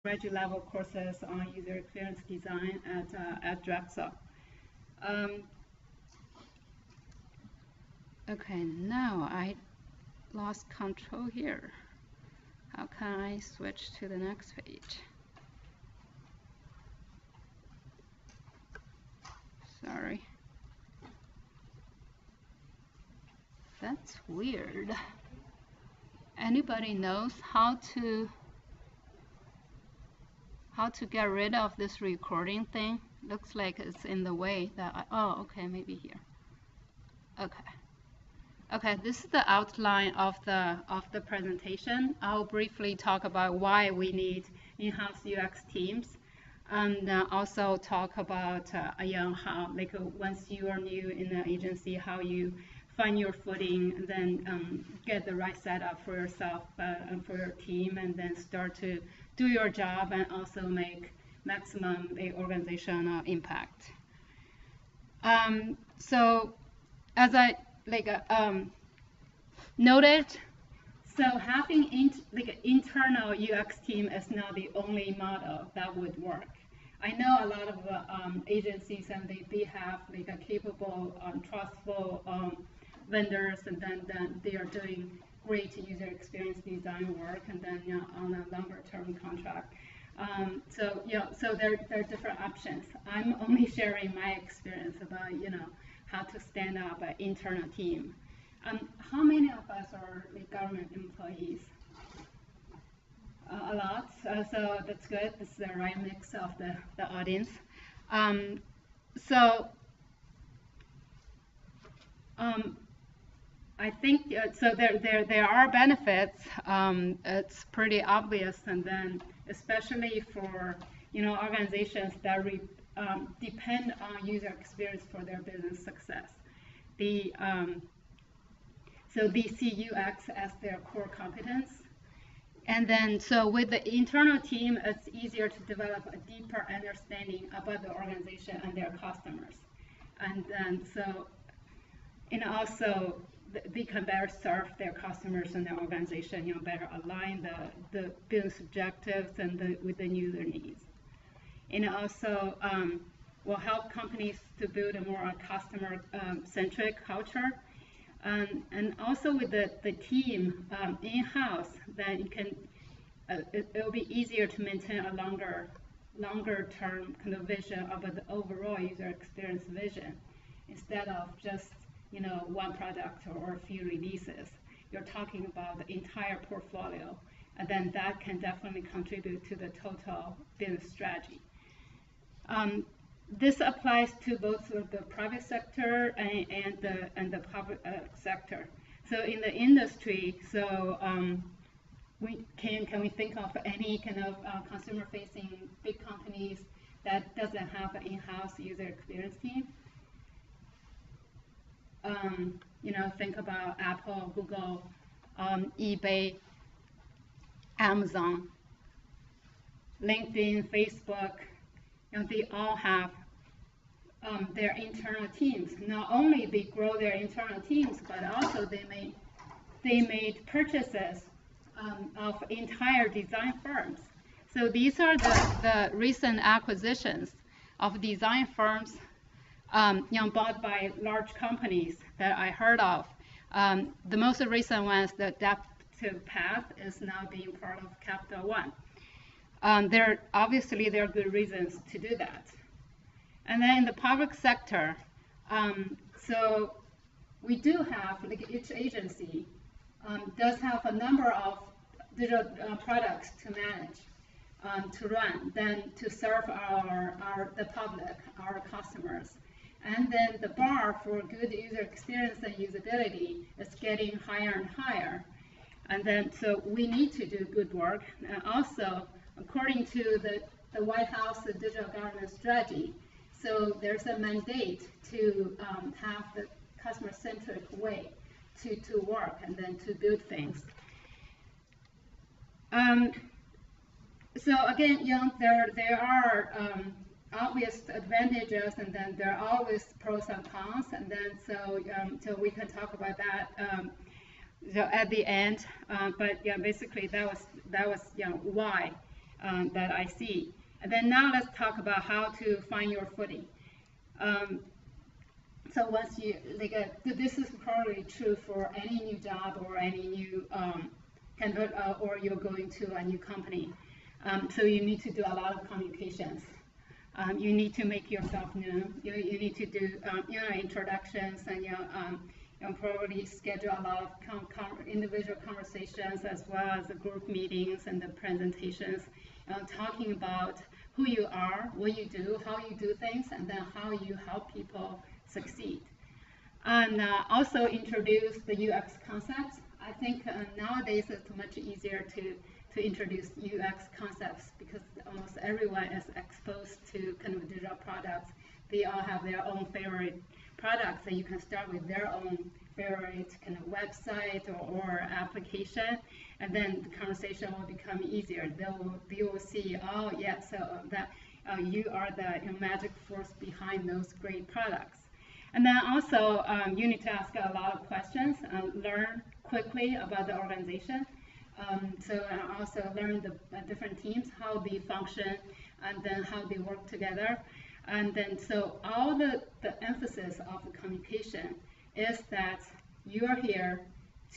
graduate level courses on user experience design at Drexel. Okay, now I lost control here. How can I switch to the next page? Sorry. That's weird. Anybody knows how to get rid of this recording thing? Looks like it's in the way that oh, okay, maybe here. Okay. Okay, this is the outline of the presentation. I'll briefly talk about why we need in-house UX teams, and also talk about how, like, once you are new in the agency, how you find your footing, and then get the right setup for yourself and for your team, and then start to do your job and also make maximum organizational impact. So, as I noted, so having internal UX team is not the only model that would work. I know a lot of agencies, and they have like a capable, trustful vendors, and then they are doing great user experience design work, and then on a longer term contract. So there are different options. I'm only sharing my experience about how to stand up an internal team. How many of us are like government employees? A lot. So that's good. This is the right mix of the audience. I think so. There are benefits. It's pretty obvious, and then especially for organizations that depend on user experience for their business success. So they see UX as their core competence, and then so with the internal team, it's easier to develop a deeper understanding about the organization and their customers, and then also they can better serve their customers and their organization, better align the business objectives and with the user needs. And also will help companies to build a more customer-centric culture. And also with the team in-house, then you can it'll be easier to maintain a longer term kind of vision about the overall user experience vision, instead of just one product or a few releases. You're talking about the entire portfolio, and then that can definitely contribute to the total business strategy. This applies to both the private sector and the public sector. So in the industry, so can we think of any kind of consumer-facing big companies that doesn't have an in-house user experience team? Think about Apple, Google, eBay, Amazon, LinkedIn, Facebook. They all have their internal teams. Not only they grow their internal teams, but also they made purchases of entire design firms. So these are the recent acquisitions of design firms, bought by large companies that I heard of. The most recent ones, the Adaptive Path, is now being part of Capital One. There are good reasons to do that. And then in the public sector, so we do have, like, each agency does have a number of digital products to manage, to run, then to serve the public, our customers. And then the bar for good user experience and usability is getting higher and higher. And then so we need to do good work. And also, according to the White House digital governance strategy, so there's a mandate to have the customer-centric way to work and then to build things. So again, there are obvious advantages, and then there are always pros and cons, and then so we can talk about that at the end. But yeah, basically that was why that I see. And then now let's talk about how to find your footing. So once you, this is probably true for any new job or any new or you're going to a new company. So you need to do a lot of communications. You need to make yourself known. You need to do introductions, and probably schedule a lot of individual conversations as well as the group meetings and the presentations, talking about who you are, what you do, how you do things, and then how you help people succeed. And also introduce the UX concepts. I think nowadays it's much easier to introduce UX concepts because almost everyone is exposed to kind of digital products. They all have their own favorite products, and you can start with their own favorite kind of website or application, and then the conversation will become easier. They will see, oh yeah, so that you are the magic force behind those great products. And then also you need to ask a lot of questions and learn quickly about the organization. And also learn the different teams, how they function, and then how they work together. And then so all the emphasis of the communication is that you are here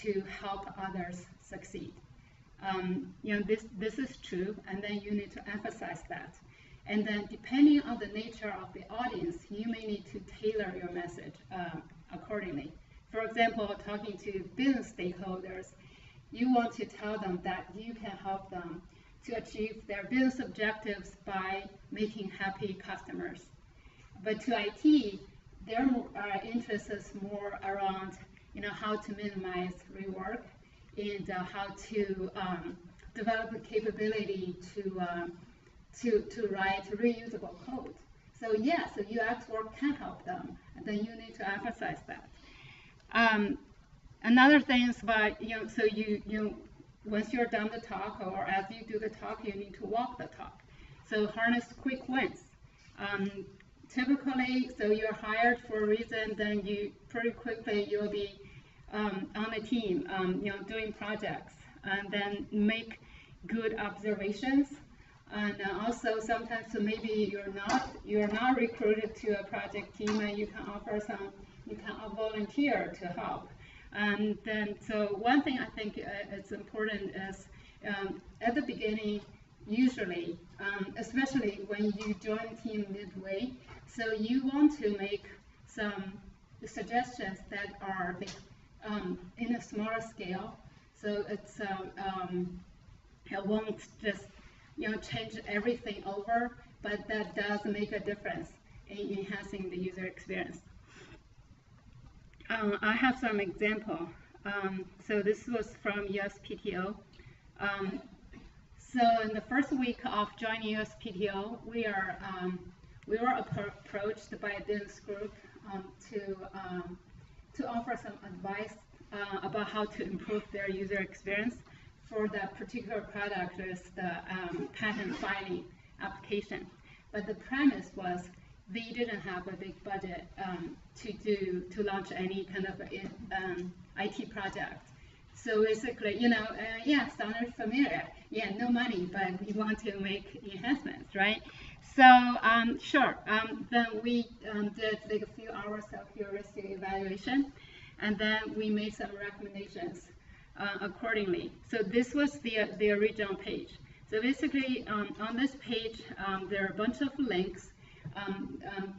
to help others succeed. This is true, and then you need to emphasize that. And then depending on the nature of the audience, you may need to tailor your message accordingly. For example, talking to business stakeholders, you want to tell them that you can help them to achieve their business objectives by making happy customers. But to IT, their interest is more around how to minimize rework and how to develop the capability to write reusable code. So yeah, so UX work can help them, and then you need to emphasize that. Another thing is about, so you once you're done the talk, or as you do the talk, you need to walk the talk. So harness quick wins. Typically, so you're hired for a reason, then you pretty quickly you'll be on a team, doing projects, and then make good observations. And also sometimes, so maybe you're not recruited to a project team, and you can volunteer to help. And then, so one thing I think it's important is at the beginning, usually, especially when you join a team midway, so you want to make some suggestions that are in a smaller scale. So it's it won't just change everything over, but that does make a difference in enhancing the user experience. I have some example. So this was from USPTO. So in the first week of joining USPTO, we were approached by a business group to offer some advice about how to improve their user experience for that particular product, is the patent filing application. But the premise was they didn't have a big budget to launch any kind of IT project. So basically, yeah, sounded familiar. Yeah, no money, but we want to make enhancements, right? So sure. Then we did like a few hours of heuristic evaluation, and then we made some recommendations accordingly. So this was the original page. So basically, on this page, there are a bunch of links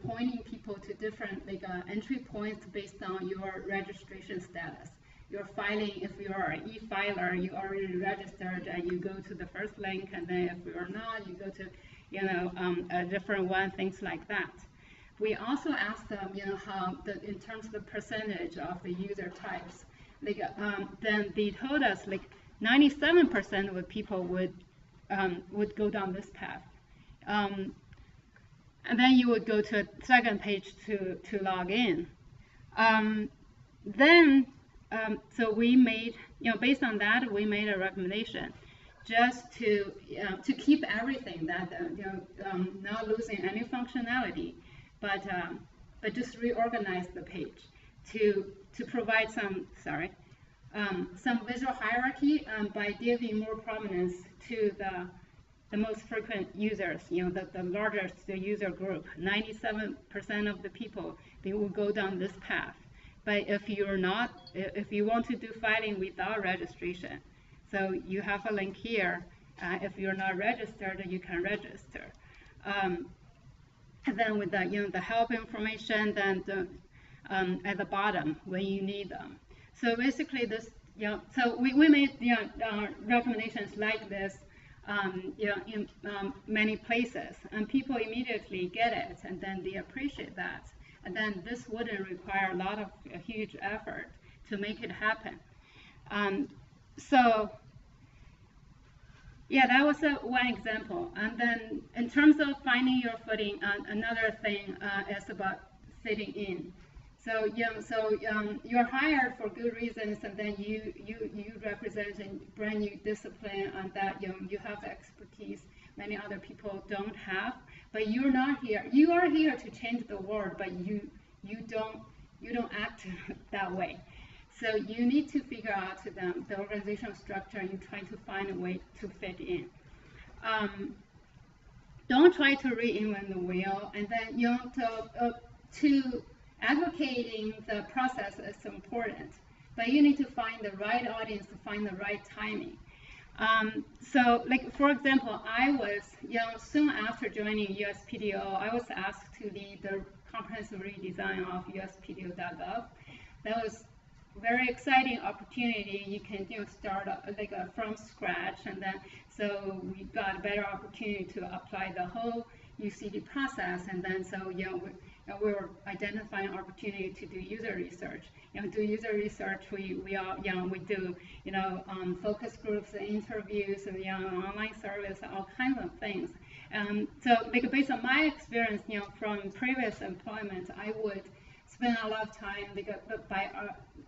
pointing people to different entry points based on your registration status. Your filing, if you are an e-filer, you already registered, and you go to the first link, and then if you are not, you go to a different one, things like that. We also asked them, how in terms of the percentage of the user types, then they told us 97% of the people would go down this path. And then you would go to a second page to log in. So we made, based on that, we made a recommendation just to keep everything that, not losing any functionality, but just reorganize the page to provide some visual hierarchy by giving more prominence to the most frequent users, the largest user group, 97% of the people, they will go down this path. But if you want to do filing without registration, so you have a link here. If you're not registered, you can register. And then with the help information, then at the bottom when you need them. So basically, this so we made recommendations like this in many places, and people immediately get it, and then they appreciate that. And then this wouldn't require a huge effort to make it happen. So yeah, that was one example. And then in terms of finding your footing, another thing is about fitting in. So you're hired for good reasons, and then you represent a brand new discipline, and that you have expertise many other people don't have. But you're not here. You are here to change the world, but you don't act that way. So you need to figure out the organizational structure, and you're trying to find a way to fit in. Don't try to reinvent the wheel, and then to advocating the process is important, but you need to find the right audience, to find the right timing. So, like for example, I was soon after joining USPTO, I was asked to lead the comprehensive redesign of USPTO.gov. That was very exciting opportunity. You can start from scratch, and then so we got a better opportunity to apply the whole UCD process, and then so we were identifying opportunity to do user research. Do user research. We do focus groups, interviews, online service, all kinds of things. So based on my experience, from previous employment, I would spend a lot of time by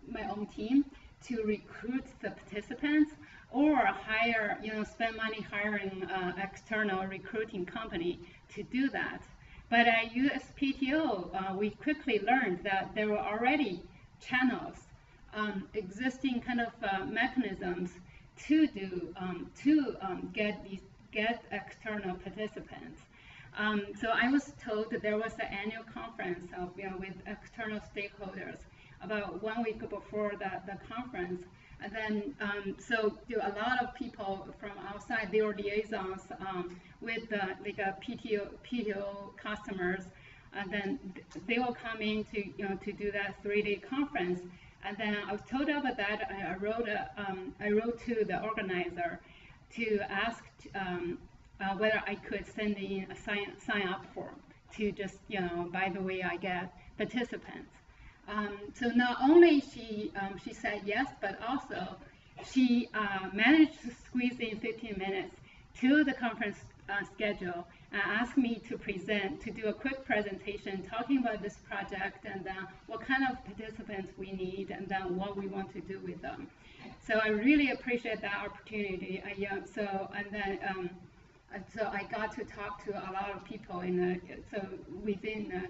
my own team to recruit the participants, or hire, spend money hiring external recruiting company to do that. But at USPTO, we quickly learned that there were already channels, existing kind of mechanisms to get external participants. So I was told that there was an annual conference with external stakeholders about 1 week before the conference. And then, a lot of people from outside, they were liaisons with PTO customers, and then they will come in to do that 3-day conference. And then I was told about that. I wrote to the organizer to ask whether I could send in a sign up form to just by the way I get participants. So not only she said yes, but also she managed to squeeze in 15 minutes to the conference schedule and asked me to do a quick presentation talking about this project, and what kind of participants we need, and then what we want to do with them. So I really appreciate that opportunity. So I got to talk to a lot of people within a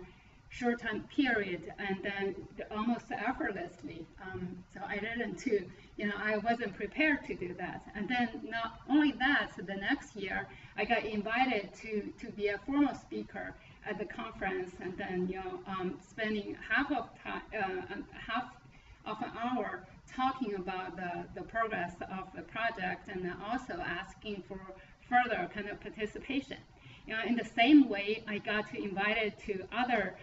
short time period, and then almost effortlessly. So I didn't I wasn't prepared to do that. And then not only that, so the next year I got invited to be a formal speaker at the conference, and then spending half of an hour talking about the progress of the project, and then also asking for further kind of participation. In the same way, I got invited to other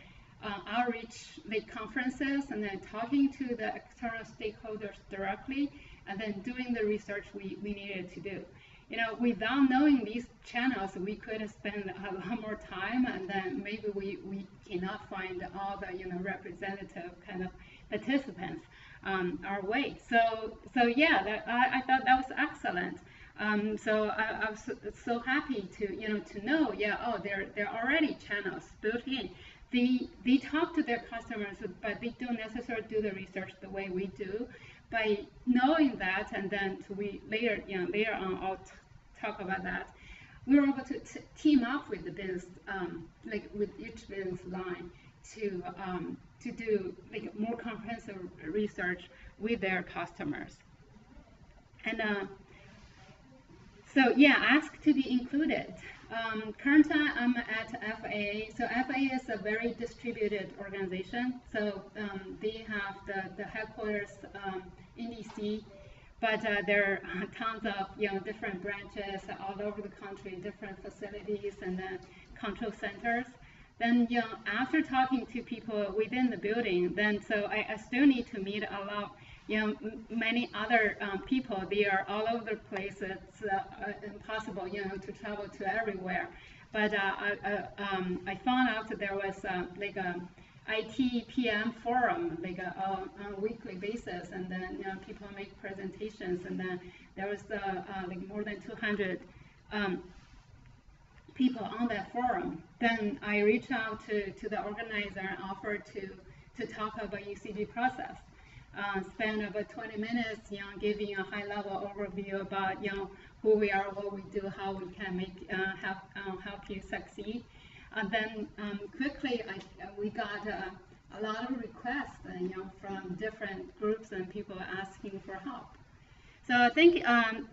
outreach conferences, and then talking to the external stakeholders directly, and then doing the research we needed to do. Without knowing these channels, we could spend a lot more time, and then maybe we cannot find all the representative kind of participants our way. So yeah, I thought that was excellent. So I was so happy to know, there are already channels built in. They talk to their customers, but they don't necessarily do the research the way we do. By knowing that, and then later on, I'll talk about that, we were able to team up with the business, with each business line, to do more comprehensive research with their customers. And So yeah, ask to be included. Currently, I'm at FAA. So FAA is a very distributed organization. So they have the headquarters in DC, but there are tons of different branches all over the country, different facilities and then control centers. Then after talking to people within the building, then so I still need to meet a lot. Many other people, they are all over the place. It's impossible, to travel to everywhere. But I found out that there was like a IT PM forum, like on a weekly basis, and then people make presentations, and then there was like more than 200 people on that forum. Then I reached out to the organizer and offered to talk about UCG process. Spend about 20 minutes, giving a high-level overview about, who we are, what we do, how we can make help you succeed. And then quickly, we got a lot of requests, from different groups and people asking for help. So I think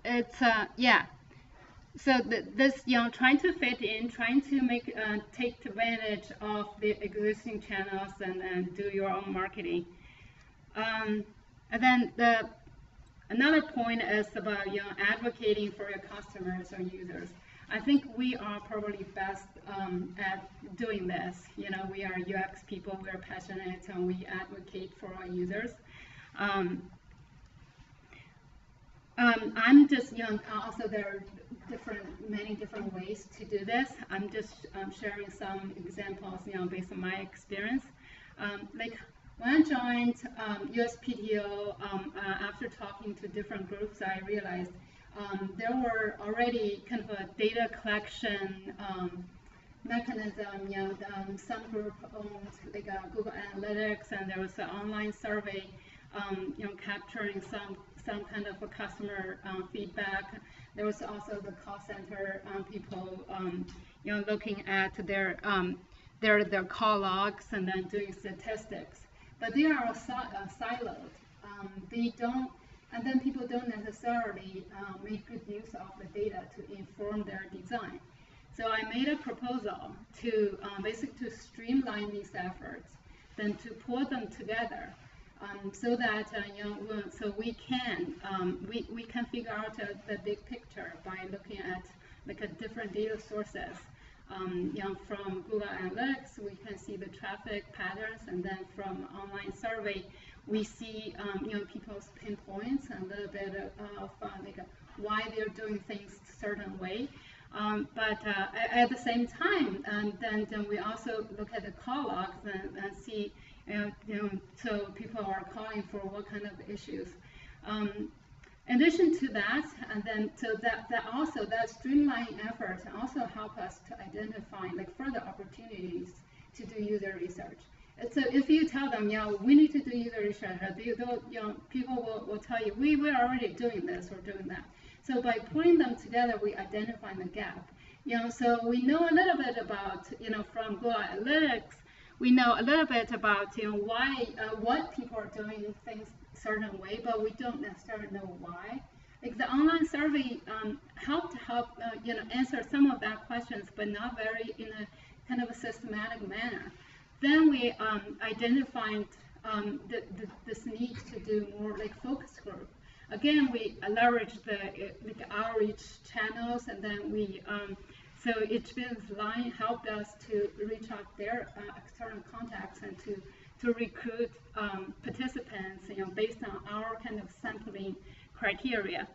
it's yeah. So this, trying to fit in, trying to make take advantage of the existing channels and do your own marketing. And then another point is about advocating for your customers or users. I think we are probably best at doing this. We are UX people, we are passionate, and we advocate for our users. I'm just also there are many different ways to do this. I'm just sharing some examples based on my experience. Like when I joined USPTO, after talking to different groups, I realized there were already kind of a data collection mechanism. Some group owned like Google Analytics, and there was an online survey, capturing some kind of a customer feedback. There was also the call center people, looking at their call logs and then doing statistics. But they are siloed. They don't, and then people don't necessarily make good use of the data to inform their design. So I made a proposal to basically to streamline these efforts, then to pull them together, so that so we can figure out the big picture by looking at like different data sources. From Google Analytics, we can see the traffic patterns, and then from online survey, we see people's pinpoints and a little bit of like why they're doing things a certain way. But at the same time, then we also look at the call logs and see, so people are calling for what kind of issues. In addition to that, and then so that streamlining effort also help us to identify like further opportunities to do user research. And so if you tell them, we need to do user research, people will tell you, we're already doing this or doing that. So by putting them together, we identify the gap. So we know a little bit about, from Google Analytics, we know a little bit about, why, what people are doing things certain way, but we don't necessarily know why. Like the online survey helped answer some of that questions, but not very in a kind of a systematic manner. Then we identified this need to do more like focus group. Again, we leveraged the outreach channels, and then we so each business line helped us to reach out their external contacts and to recruit participants, based on our kind of sampling criteria.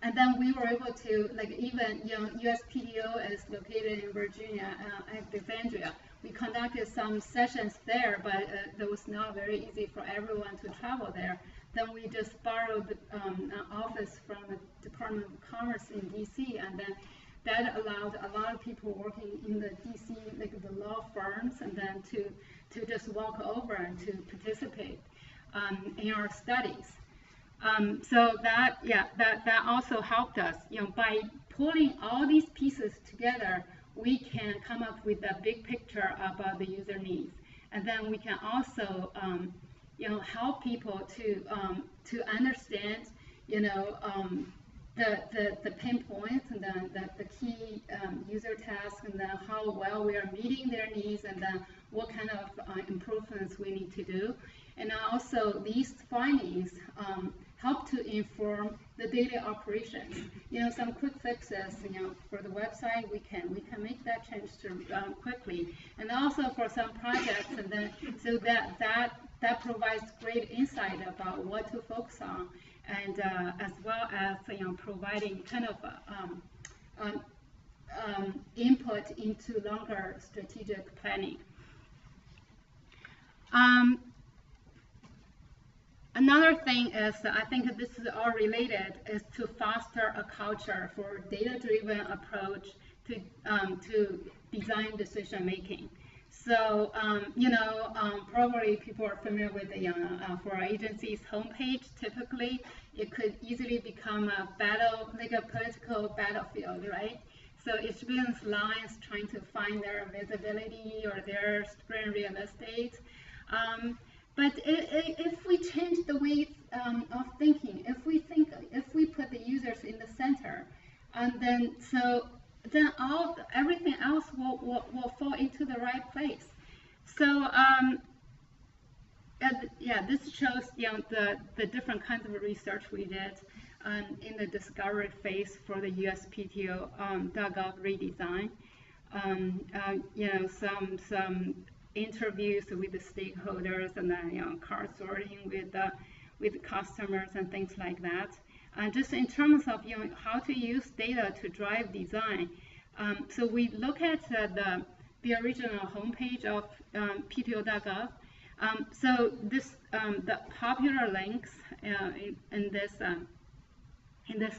And then we were able to, like, even, USPTO is located in Virginia, Alexandria. We conducted some sessions there, but it was not very easy for everyone to travel there. Then we just borrowed an office from the Department of Commerce in DC, and then that allowed a lot of people working in the DC, like the law firms, and then to just walk over and to participate in our studies. So that also helped us. By pulling all these pieces together, we can come up with a big picture about the user needs, and then we can also, help people to understand, the pain points and the key user tasks, and then how well we are meeting their needs, and then what kind of improvements we need to do. And also these findings help to inform the daily operations. Some quick fixes, for the website, we can make that change quickly. And also for some projects, and then so that provides great insight about what to focus on, and as well as providing kind of input into longer strategic planning. Another thing is, I think this is all related, is to foster a culture for data-driven approach to design decision making. So, probably people are familiar with for our agency's homepage, typically it could easily become a battle, like a political battlefield, right? So each business lines trying to find their visibility or their sprint real estate. But if we change the way of thinking, if we put the users in the center, and then everything else will fall into the right place. So this shows the different kinds of research we did in the discovery phase for the USPTO .gov redesign. Some interviews with the stakeholders, and then card sorting with customers and things like that. And just in terms of how to use data to drive design, so we look at the original homepage of PTO.gov. So this the popular links in this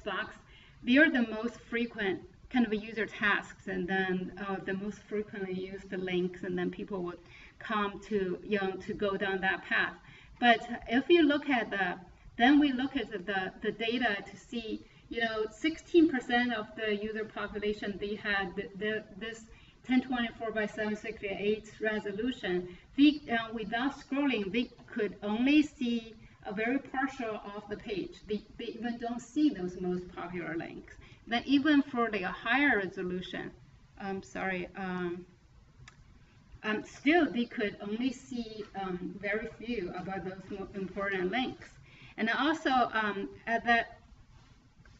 box, they are the most frequent kind of user tasks, and then the most frequently used links, and then people would come to to go down that path. But if you look at then we look at the data to see 16% of the user population, they had this 1024 by 768 resolution. They, without scrolling, they could only see a very partial of the page. They even don't see those most popular links. Then even for the higher resolution, still they could only see very few about those most important links. And also at that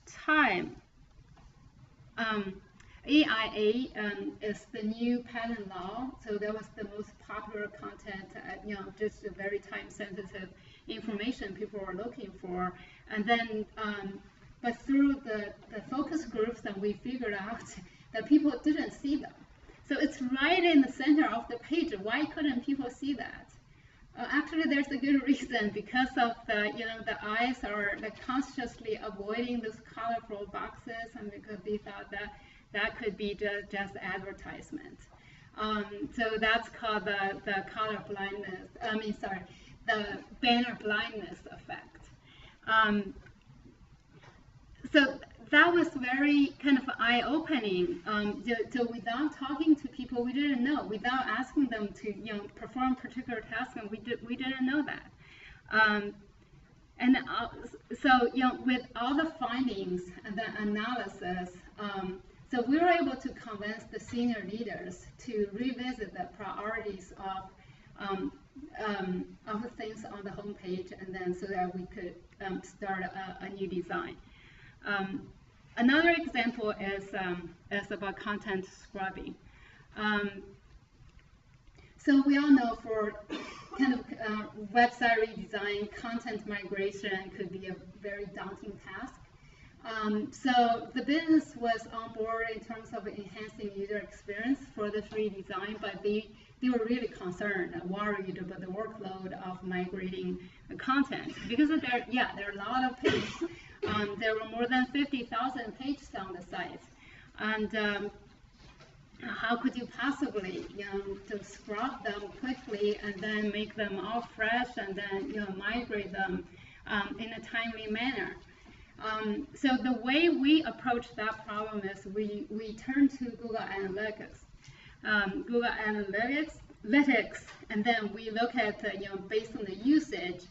time, AIA is the new patent law, so that was the most popular content, just a very time-sensitive information people were looking for. And then, but through the focus groups, then we figured out that people didn't see them. So it's right in the center of the page. Why couldn't people see that? Actually, there's a good reason, because of the eyes are consciously avoiding those colorful boxes, and because they thought that could be just advertisement. So that's called the color blindness. The banner blindness effect. So that was very kind of eye-opening. So without talking to people, we didn't know. Without asking them to perform particular tasks, and we didn't know that. So with all the findings and the analysis, so we were able to convince the senior leaders to revisit the priorities of things on the homepage, and then so that we could start a new design. Another example is about content scrubbing. So we all know for kind of website redesign, content migration could be a very daunting task. So the business was on board in terms of enhancing user experience for this redesign, but they were really concerned and worried about the workload of migrating the content, because there are a lot of pages. There were more than 50,000 pages on the site, and how could you possibly to scrub them quickly and then make them all fresh and then migrate them in a timely manner? So the way we approach that problem is we turn to Google Analytics. And then we look at based on the usage,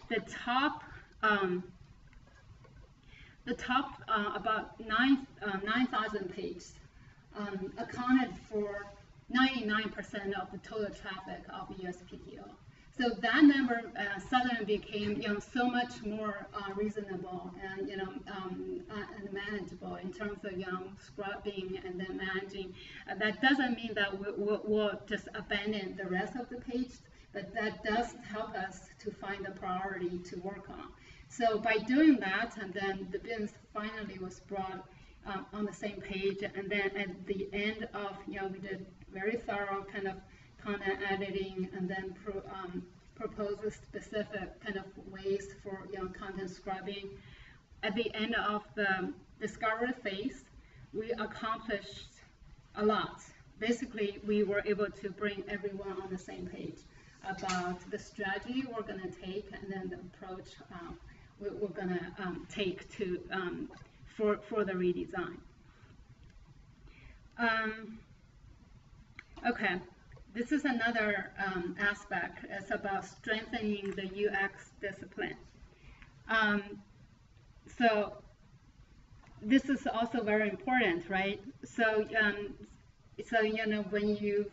the top the top about 9,000 pages accounted for 99% of the total traffic of USPTO. So that number suddenly became, so much more reasonable and, and manageable in terms of, scrubbing and then managing. That doesn't mean that we'll just abandon the rest of the page, but that does help us to find a priority to work on. So by doing that, and then the bins finally was brought on the same page, and then at the end of, we did very thorough kind of content editing, and then propose a specific kind of ways for content scrubbing. At the end of the discovery phase, we accomplished a lot. Basically, we were able to bring everyone on the same page about the strategy we're going to take, and then the approach we're going to take to for the redesign. Okay. This is another aspect. It's about strengthening the UX discipline. So this is also very important, right? So, when you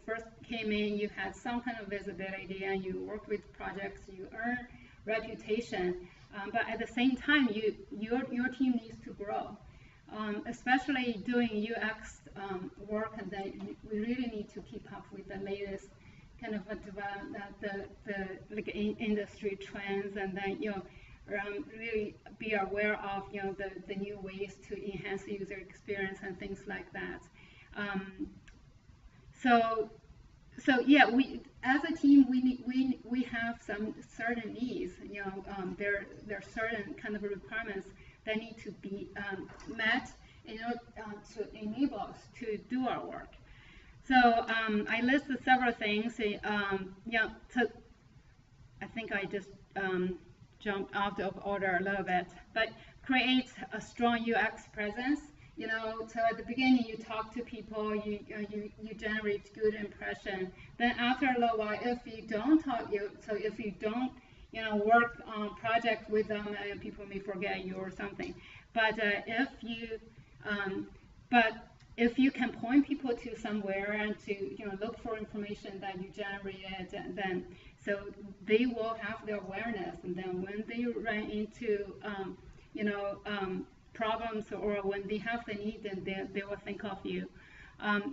first came in, you had some kind of visibility, and you work with projects, you earn reputation. But at the same time, your team needs to grow. Especially doing UX work, and then we really need to keep up with the latest kind of the industry trends, and then really be aware of the new ways to enhance the user experience and things like that. So yeah, we as a team we have some certain needs. There are certain kind of requirements that need to be met in order to enable us to do our work. So I listed several things. So I think I just jumped out of order a little bit, but create a strong UX presence. So at the beginning you talk to people, you generate good impression. Then after a little while, if you don't work on projects with them, people may forget you or something. But if you can point people to somewhere and to look for information that you generated, then so they will have the awareness, and then when they run into problems, or when they have the need, then they will think of you.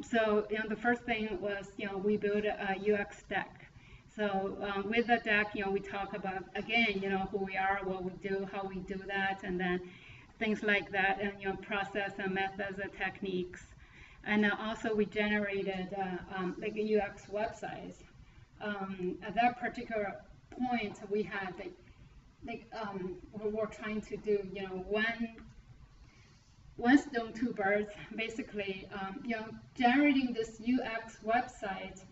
So the first thing was we built a UX deck. So with the deck, we talk about, again, who we are, what we do, how we do that, and then things like that, and process and methods and techniques. And also we generated like a UX websites. At that particular point, we had we were trying to do one stone, two birds. Basically, generating this UX website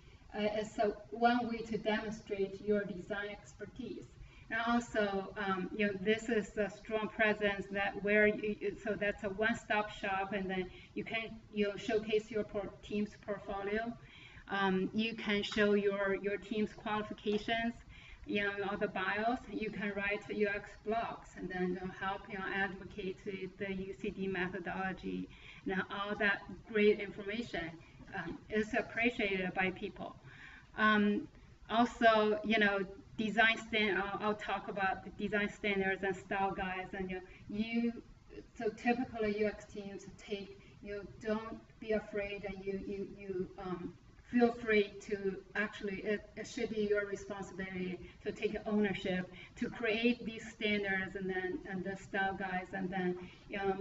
is one way to demonstrate your design expertise. And also, this is a strong presence so that's a one-stop shop, and then you can showcase your team's portfolio. You can show your team's qualifications, all the bios. You can write UX blogs, and then help advocate the UCD methodology. Now all that great information is appreciated by people. Also, design I'll talk about the design standards and style guides, and so typically UX teams don't be afraid, and you feel free to actually, it should be your responsibility to take ownership to create these standards and the style guides, and then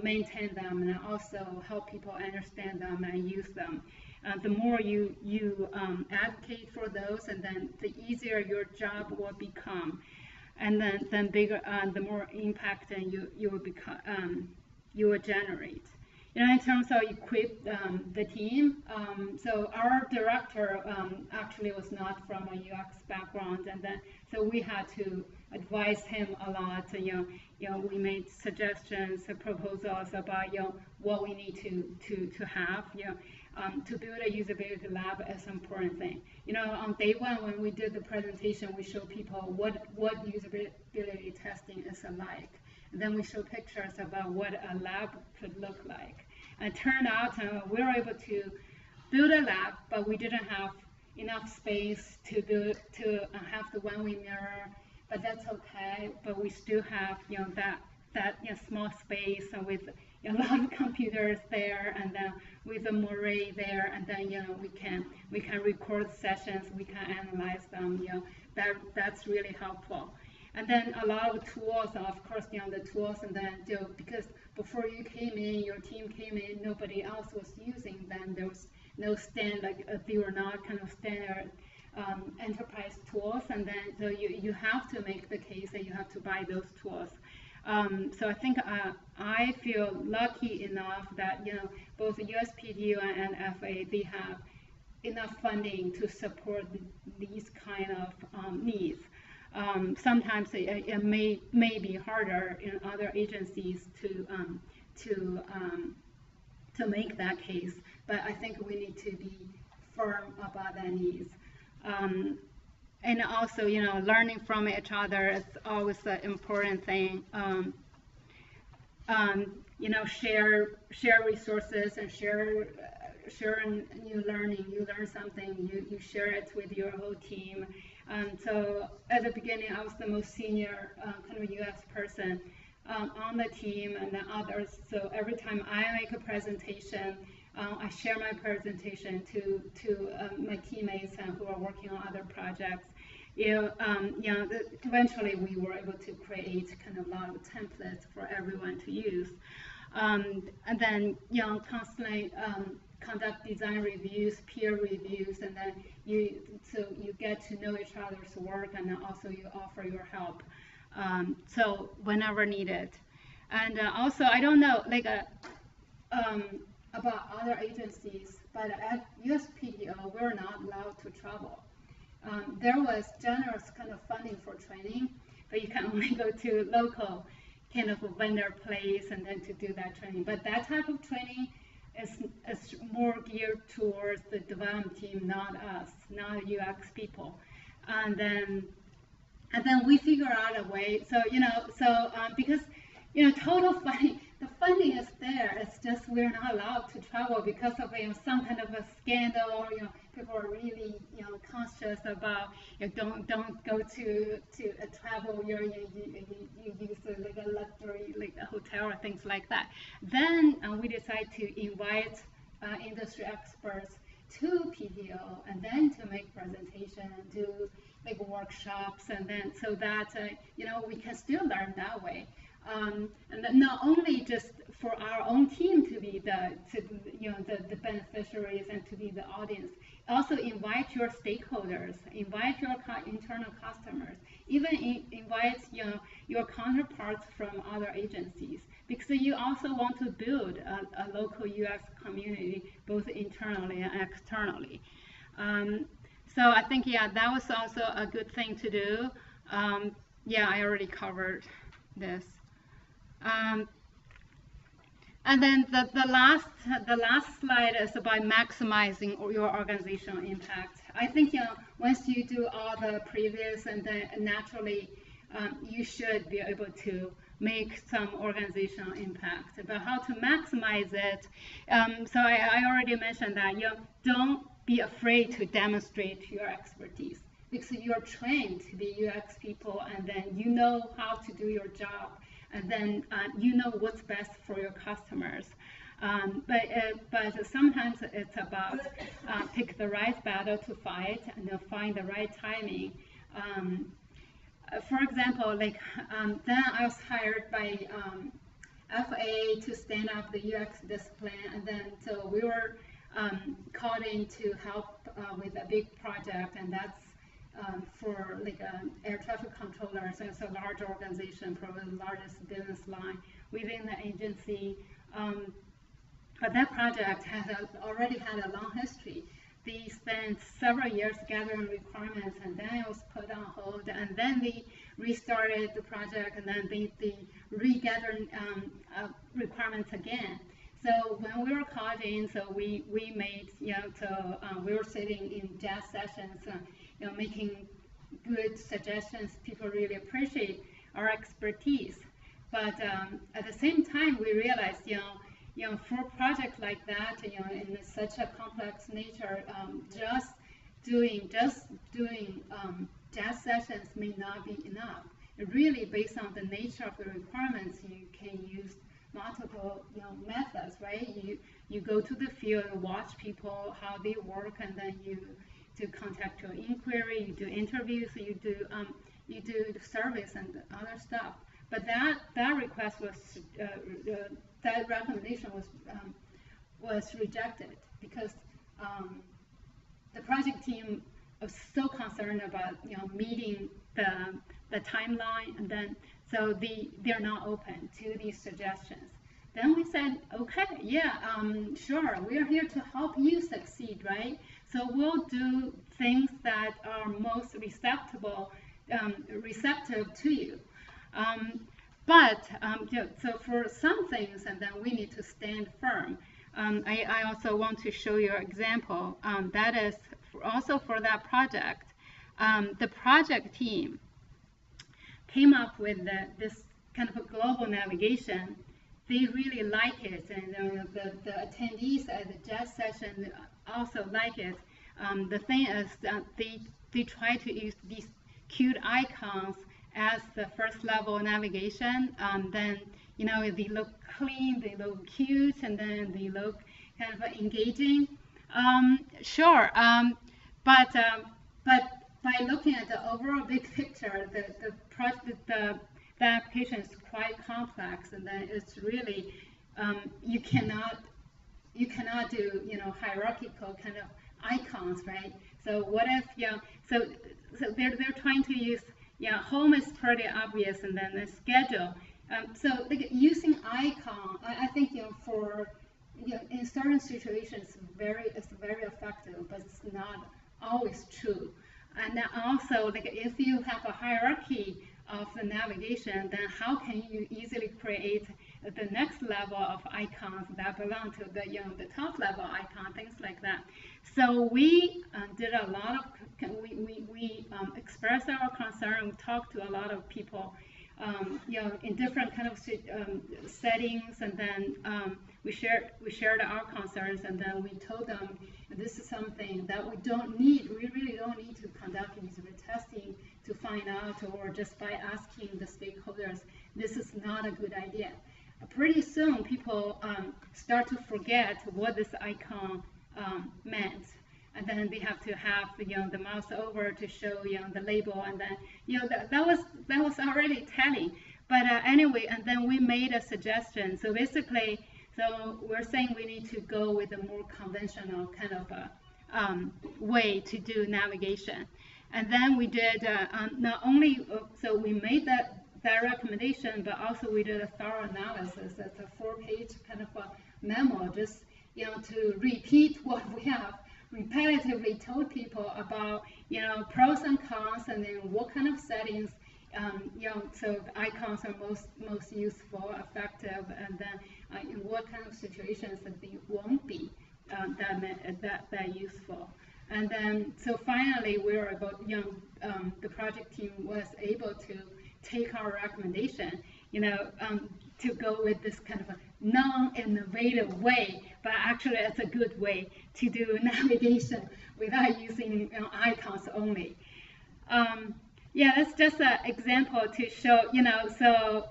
maintain them, and also help people understand them and use them. The more you advocate for those, and then the easier your job will become, and then bigger, the more impact you will become, you will generate. In terms of equip the team, so our director actually was not from a UX background, and then so we had to advise him a lot. We made suggestions, proposals about what we need to have. To build a usability lab is an important thing. On day one when we did the presentation, we showed people what usability testing is like. then we show pictures about what a lab could look like. And it turned out we were able to build a lab, but we didn't have enough space to have the one-way mirror. But that's okay. But we still have that small space with a lot of computers there, and then with a Moray there, and then we can record sessions, we can analyze them. That's really helpful. And then a lot of tools, of course, the tools, and then because before you came in, your team came in, nobody else was using them. There was no they were not kind of standard enterprise tools, and then so you have to make the case that you have to buy those tools. So I think I feel lucky enough that both USPTO and FAA, they have enough funding to support these kind of needs. Sometimes it may be harder in other agencies to make that case, but I think we need to be firm about that needs. And also, learning from each other is always an important thing. Share resources and share new learning. You learn something, you share it with your whole team. So at the beginning, I was the most senior kind of UX person on the team, and then others. So every time I make a presentation, I share my presentation to my teammates who are working on other projects. Eventually we were able to create kind of a lot of templates for everyone to use, and then constantly conduct design reviews, peer reviews, and then you get to know each other's work, and then also you offer your help. So whenever needed, and also I don't know about other agencies, but at USPTO we're not allowed to travel. There was generous kind of funding for training, but you can only go to local kind of a vendor place and then to do that training. But that type of training is more geared towards the development team, not us, not UX people. And then we figure out a way. So because total funding, the funding is there. It's just we're not allowed to travel because of some kind of a scandal, or people are really conscious about don't go to a travel. You use a luxury a hotel or things like that. Then we decide to invite industry experts to PTO, and then to make presentation and do workshops, and then so that we can still learn that way. And not only just for our own team to be the beneficiaries and to be the audience, also invite your stakeholders, invite your internal customers, even invite your counterparts from other agencies, because you also want to build a local UX community, both internally and externally. So I think that was also a good thing to do. I already covered this. And then the last slide is about maximizing your organizational impact. I think once you do all the previous, and then naturally you should be able to make some organizational impact. But how to maximize it? So I already mentioned that don't be afraid to demonstrate your expertise, because you're trained to be UX people, and then you know how to do your job. And then you know what's best for your customers. But sometimes it's about pick the right battle to fight, and find the right timing. For example, then I was hired by FAA to stand up the UX discipline, and then so we were called in to help with a big project, and that's for air traffic controllers. So it's a large organization, probably the largest business line within the agency. But that project already had a long history. They spent several years gathering requirements, and then it was put on hold, and then they restarted the project, and then they regathered requirements again. So when we were called in, so we made, we were sitting in jazz sessions, making good suggestions. People really appreciate our expertise. But at the same time, we realized, for a project like that, in such a complex nature, just doing jazz sessions may not be enough. Really, based on the nature of the requirements, you can use multiple methods, right? You go to the field, watch people how they work, and then you do contextual inquiry, you do interviews, you do surveys and other stuff. But that request was that recommendation was rejected because the project team was so concerned about meeting the timeline, and then so they're not open to these suggestions. Then we said, okay, yeah, sure, we're here to help you succeed, right? So we'll do things that are most receptive to you. So for some things, and then we need to stand firm. I also want to show you an example. That is also for that project. The project team came up with this kind of a global navigation. They really like it, and the attendees at the jazz session also like it. The thing is that they try to use these cute icons as the first level navigation. Then they look clean, they look cute, and then they look kind of engaging. Sure, but by looking at the overall big picture, the application is quite complex, and then it's really you cannot do hierarchical kind of icons, right? So what if so they're trying to use home is pretty obvious, and then the schedule. So like using icon, I think for in certain situations it's very effective, but it's not always true. And then also, like if you have a hierarchy of the navigation, then how can you easily create the next level of icons that belong to the top level icon, things like that. So we did a lot of we expressed our concern. We talked to a lot of people, in different kind of settings, and then we shared our concerns, and then we told them this is something that we really don't need to conduct user testing to find out, or just by asking the stakeholders, this is not a good idea. Pretty soon, people start to forget what this icon meant, and then they have to have the mouse over to show the label, and then that was already telling. But anyway, and then we made a suggestion. So basically, so we're saying we need to go with a more conventional kind of way to do navigation. And then we did not only, so we made that recommendation, but also we did a thorough analysis. That's a 4-page kind of a memo, just to repeat what we have repetitively told people about pros and cons, and then what kind of settings so the icons are most useful, effective, and then in what kind of situations that they won't be that useful. And then so finally we were able, the project team was able to take our recommendation, to go with this kind of a non-innovative way, but actually it's a good way to do navigation without using icons only. Yeah, that's just an example to show, so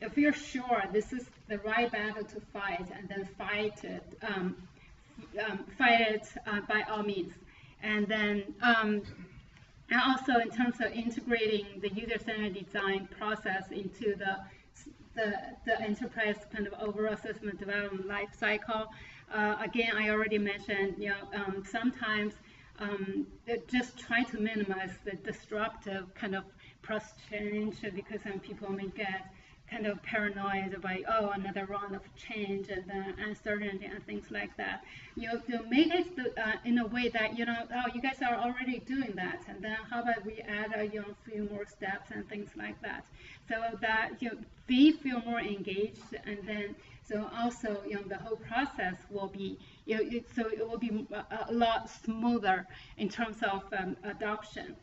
if you're sure this is the right battle to fight, and then fight it by all means. And then and also in terms of integrating the user-centered design process into the enterprise kind of overall system development life cycle. Again, I already mentioned, sometimes just try to minimize the disruptive kind of process change, because then people may get kind of paranoid about, another round of change and uncertainty and things like that. To make it in a way that, you guys are already doing that, and then how about we add a few more steps and things like that, so that they feel more engaged, and then so also the whole process will be so it will be a lot smoother in terms of adoption.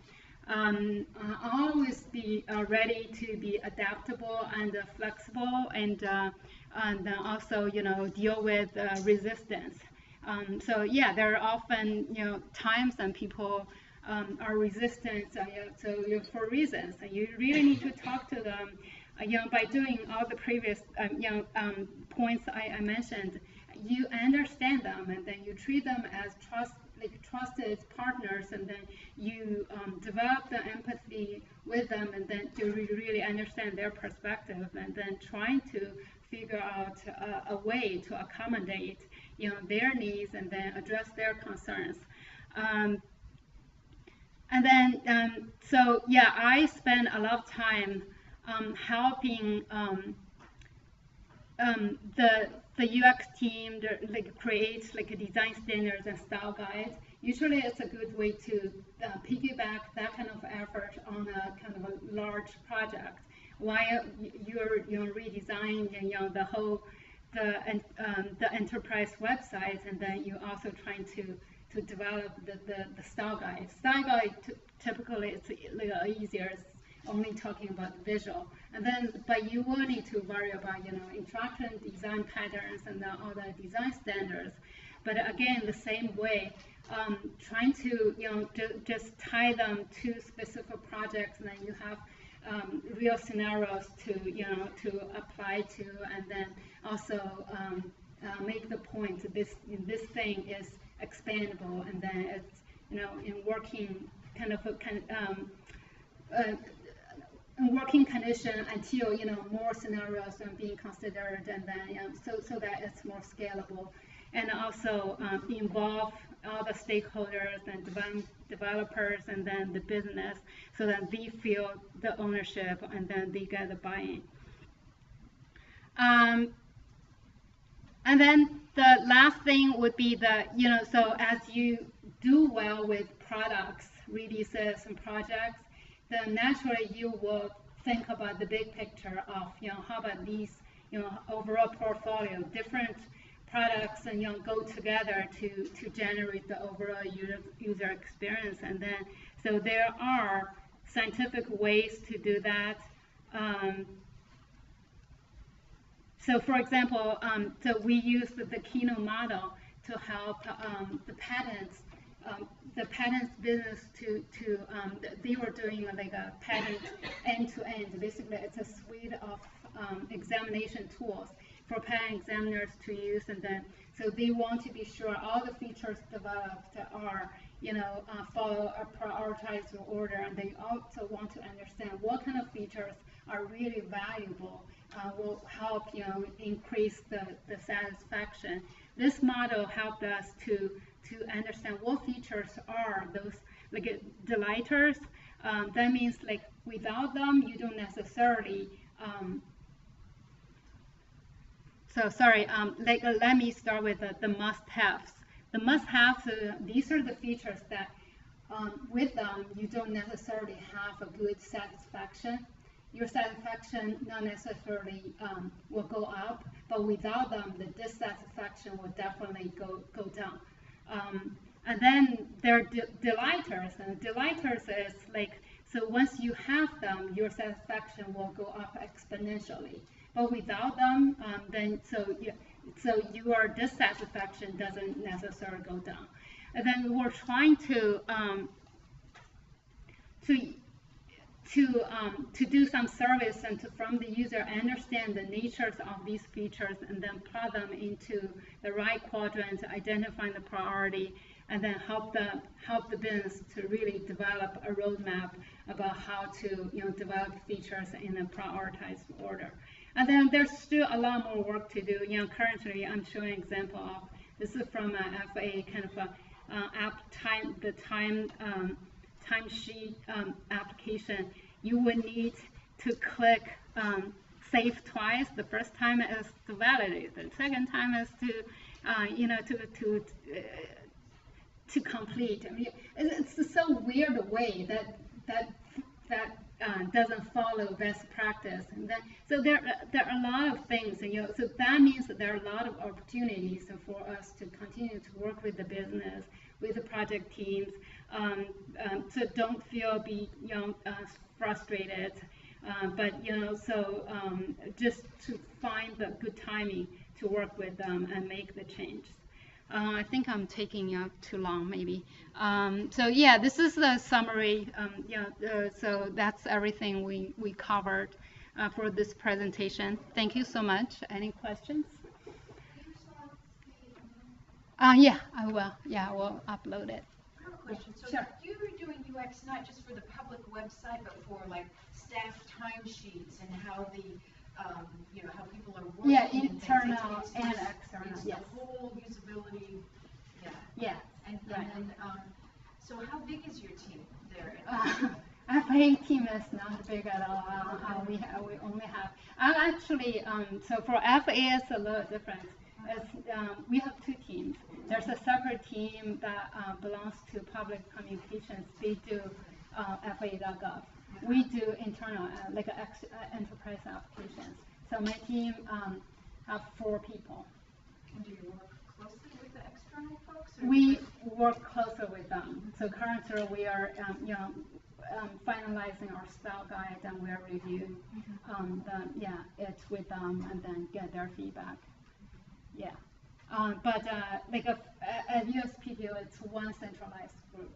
always be ready to be adaptable and flexible, and also, you know, deal with resistance. So yeah, there are often, you know, times when people are resistant, so for reasons, and you really need to talk to them. You know, by doing all the previous points I mentioned, you understand them, and then you treat them as trusted partners, and then you develop the empathy with them, and then you really understand their perspective, and then trying to figure out a way to accommodate, you know, their needs, and then address their concerns. And then, so yeah, I spend a lot of time helping the UX team like create like a design standards and style guides. Usually, it's a good way to piggyback that kind of effort on a kind of a large project while you're, you know, redesigning, you know, the whole the enterprise website, and then you're also trying to develop the style guide. Style guide typically it's a little easier. It's only talking about visual, and then but you will need to worry about, you know, interaction design patterns and all the design standards. But again, the same way, trying to, you know, just tie them to specific projects, and then you have real scenarios to, you know, to apply to, and then also make the point that this thing is expandable, and then it's, you know, in working working condition until, you know, more scenarios are being considered, and then, you know, so that it's more scalable, and also involve all the stakeholders and developers, and then the business, so that they feel the ownership, and then they get the buy-in. And then the last thing would be the, you know, so as you do well with products, releases, and projects, then naturally you will think about the big picture of, you know, how about these, you know, overall portfolio, different products, and, you know, go together to generate the overall user experience. And then, so there are scientific ways to do that. So for example, so we use the Kino model to help the patents business to they were doing like a patent end-to-end. Basically, it's a suite of examination tools for patent examiners to use, and then so they want to be sure all the features developed are, you know, follow a prioritized order, and they also want to understand what kind of features are really valuable, will help, you know, increase the satisfaction. This model helped us to understand what features are those like delighters. That means like without them you don't necessarily let me start with the must-haves. The must-haves, these are the features that with them you don't necessarily have a good satisfaction. Your satisfaction not necessarily will go up, but without them the dissatisfaction will definitely go down. And then there are delighters, and delighters is like, so once you have them, your satisfaction will go up exponentially. But without them, then so your dissatisfaction doesn't necessarily go down. And then we're trying to do some service and from the user understand the natures of these features, and then plug them into the right quadrant, identifying the priority, and then help the business to really develop a roadmap about how to, you know, develop features in a prioritized order. And then there's still a lot more work to do. You know, currently I'm showing an example of this is from an FAA kind of a timesheet application. You would need to click save twice. The first time is to validate. The second time is to you know, to complete. I mean, it's so weird a way that doesn't follow best practice. And then so there are a lot of things, and, you know, so that means that there are a lot of opportunities for us to continue to work with the business, with the project teams, So don't feel frustrated. But so just to find the good timing to work with them and make the change. I think I'm taking too long, maybe. So yeah, this is the summary. So that's everything we covered for this presentation. Thank you so much. Any questions? Yeah, I will. Yeah, we'll upload it. I have a question. So sure. you were doing UX not just for the public website, but for like staff timesheets and how the how people are working. Yeah, internal and external. It's yes. The whole usability. Yeah. Yeah. And right. then, so how big is your team there? FAA team is not big at all. We only have. Actually, so for FAA it's a little different. We have two teams. There's a separate team that belongs to public communications. They do FAA.gov. We do internal, like enterprise applications. So my team have 4 people. And do you work closely with the external folks? We work closer with them. So currently we are, finalizing our style guide, and we are reviewing it with them, and then get their feedback. Yeah. But like at USPTO, it's one centralized group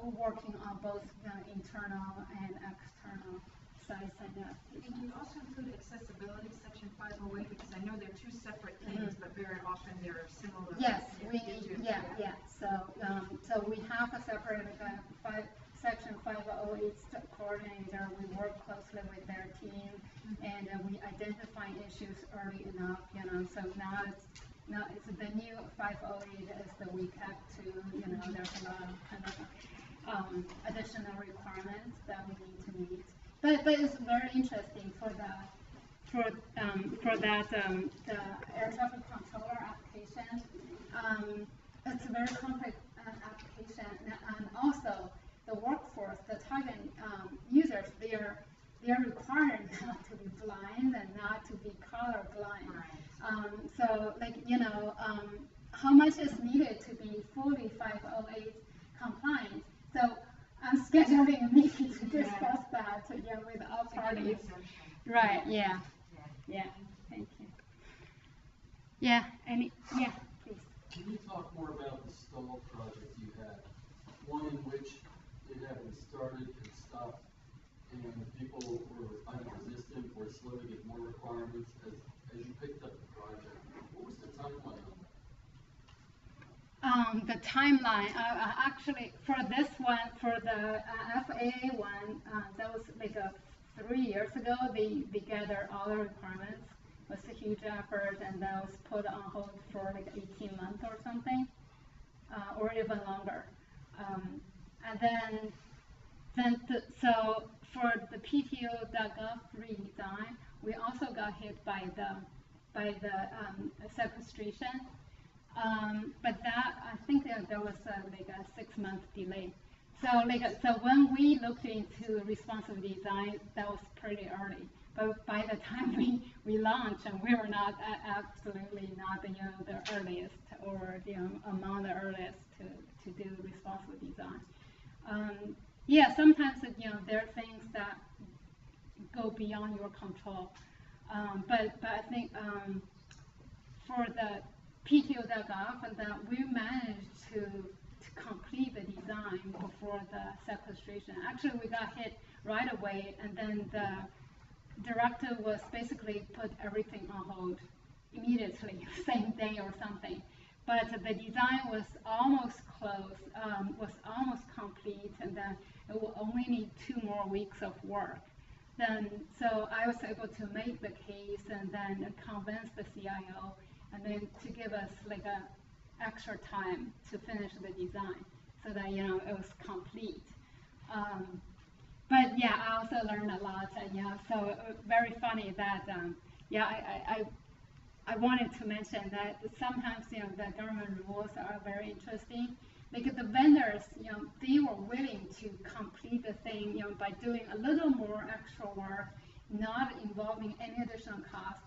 working on both the internal and external sites and applications. And you also include accessibility, section 508, because I know they're 2 separate things, but very often they're similar. Yes, we need, yeah. So we have a separate section 508 coordinator. We work closely with their team, and we identify issues early enough. So now it's the new 508 is the WCAG 2. There's a lot of kind of additional requirements that we need to meet. But it's very interesting for that the air traffic controller application. It's a very complex application, and also the workforce, the target users, they are required not to be blind and not to be color blind. So like how much is needed to be fully 508 compliant. So I'm scheduling a meeting to discuss that with all parties. Right, yeah. Thank you. Yeah, please. Can you talk more about the stall project you had? One in which it hadn't started and stopped, and people were either resistant or slow to get more requirements as you picked up the project. What was the timeline on that? The timeline, actually, for this one, for the FAA one, that was like 3 years ago. They gathered all the requirements. It was a huge effort, and that was put on hold for like 18 months or something, or even longer. And then so for the PTO.gov redesign, we also got hit by the sequestration. But that, I think there was like a 6-month delay. So when we looked into responsive design, that was pretty early. But by the time we launched, and we were not absolutely not the earliest, or among the earliest to do responsive design. Sometimes there are things that go beyond your control. But I think for the PTO.gov, and that we managed to complete the design before the sequestration. Actually, we got hit right away, and then the directive was basically put everything on hold immediately, same day or something. But the design was almost close, was almost complete, and then it will only need 2 more weeks of work. So I was able to make the case and then convince the CIO, and then to give us like a extra time to finish the design, so that it was complete. But yeah, I also learned a lot. So very funny that I wanted to mention that sometimes the government rules are very interesting. Like the vendors, they were willing to complete the thing, by doing a little more extra work, not involving any additional cost.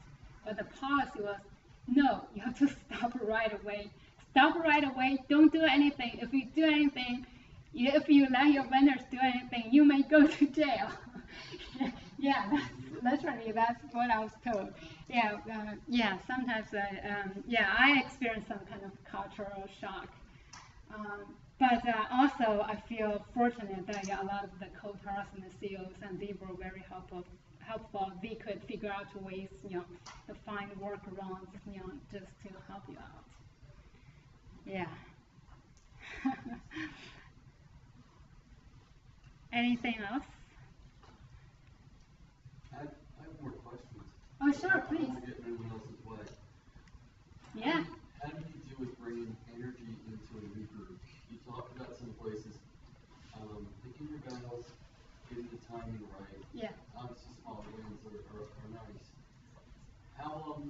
But the policy was, no, you have to stop right away. stop right away. Don't do anything. If you do anything, if you let your vendors do anything, you may go to jail. Yeah, literally, that's what I was told. Yeah, yeah. Sometimes, yeah, I experienced some kind of cultural shock. But also, I feel fortunate that a lot of the co-tars and the CEOs, and they were very helpful. They could figure out ways, to find workarounds, just to help you out. Yeah. Anything else? I have more questions. Oh, sure, please. I don't want to get in anyone else's way. Yeah. How do you do with bringing energy into a new group? You talked about some places, picking your battles, getting the timing right. Yeah. Obviously, small wins are nice. How do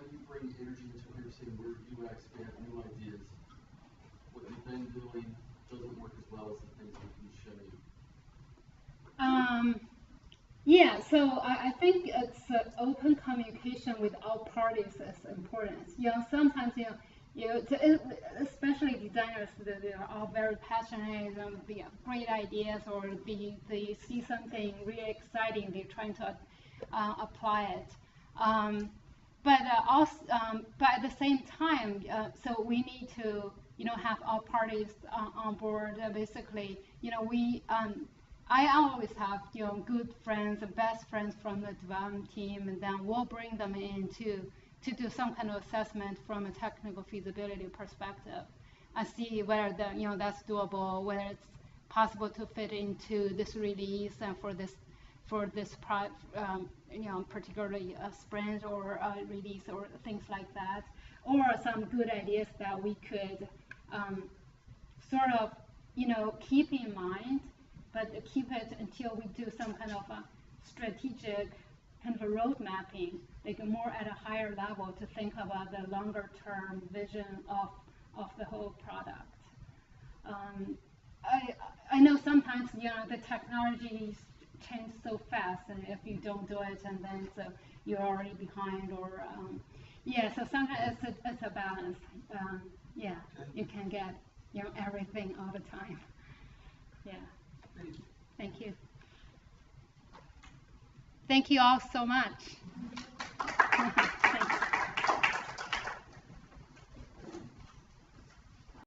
you bring energy into what you're saying, where UX, we have new ideas? What you've been doing doesn't work as well as the things we can show you. Yeah, so I think it's open communication with all parties is important. Sometimes especially designers, they're all very passionate, they have great ideas, or they see something really exciting, they're trying to apply it. But at the same time, so we need to have all parties on board. Basically, I always have good friends, best friends from the development team, and then we'll bring them in to do some kind of assessment from a technical feasibility perspective, and see whether that's doable, whether it's possible to fit into this release and for this particularly a sprint or a release or things like that, or some good ideas that we could sort of keep in mind, but keep it until we do some kind of a strategic kind of a road mapping, like more at a higher level, to think about the longer term vision of the whole product. I know sometimes the technologies change so fast, and if you don't do it, and then you're already behind, or yeah. So sometimes it's a balance. Yeah, you can get everything all the time. Yeah. Thank you. Thank you all so much. Thank you.